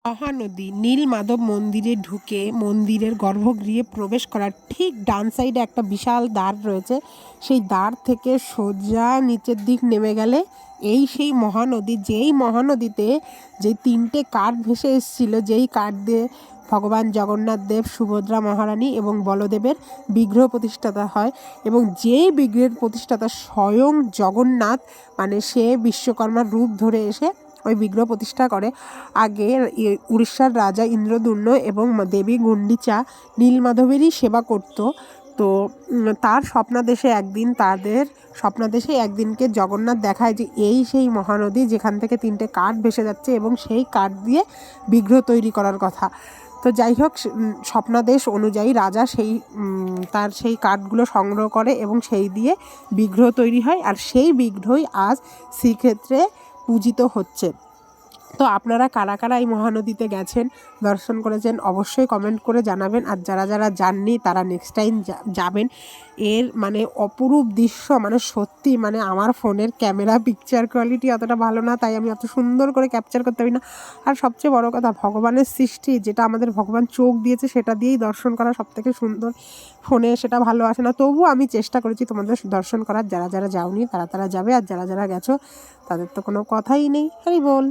মহানদী নীলমাধব মন্দিরে ঢুকে মন্দিরের গর্ভগৃহে প্রবেশ করার ঠিক ডান সাইডে একটা বিশাল দ্বার রয়েছে। সেই দ্বার থেকে সোজা নিচের দিক নেমে গেলে এই সেই মহানদী, যেই মহানদীতে যে তিনটে কাঠ ভেসে এসেছিল, যেই কাঠ দিয়ে ভগবান জগন্নাথ দেব, সুভদ্রা মহারানী এবং বলদেবের বিগ্রহ প্রতিষ্ঠাতা হয়। এবং যেই বিগ্রহের প্রতিষ্ঠাতা স্বয়ং জগন্নাথ, মানে সে বিশ্বকর্মার রূপ ধরে এসে ওই বিগ্রহ প্রতিষ্ঠা করে। আগে উড়িষ্যার রাজা ইন্দ্রদুম্ন এবং দেবী গুন্ডিচা নীলমাধবেরই সেবা করত। তো তার স্বপ্নাদেশে একদিনকে জগন্নাথ দেখায় যে এই সেই মহানদী যেখান থেকে তিনটে কাঠ ভেসে যাচ্ছে এবং সেই কাঠ দিয়ে বিগ্রহ তৈরি করার কথা। তো যাই হোক, স্বপ্নাদেশ অনুযায়ী রাজা তার সেই কাঠগুলো সংগ্রহ করে এবং সেই দিয়ে বিগ্রহ তৈরি হয়। আর সেই বিগ্রহই আজ শ্রীক্ষেত্রে পূজিত হচ্ছে। তো আপনারা কারা কারা এই মহানদীতে গেছেন, দর্শন করেছেন, অবশ্যই কমেন্ট করে জানাবেন। আর যারা যারা যাননি তারা নেক্সট টাইম যাবেন। এর মানে অপরূপ দৃশ্য, মানে সত্যি, মানে আমার ফোনের ক্যামেরা পিকচার কোয়ালিটি অতটা ভালো না, তাই আমি অত সুন্দর করে ক্যাপচার করতে পারি না। আর সবচেয়ে বড় কথা, ভগবানের সৃষ্টি যেটা আমাদের ভগবান চোখ দিয়েছে সেটা দিয়েই দর্শন করা সবথেকে সুন্দর। ফোনে সেটা ভালো আসে না, তবুও আমি চেষ্টা করেছি তোমাদের দর্শন করার। যারা যারা যাওনি তারা যাবে, আর যারা যারা গেছো তাদের তো কোনো কথাই নেই। হরি বল।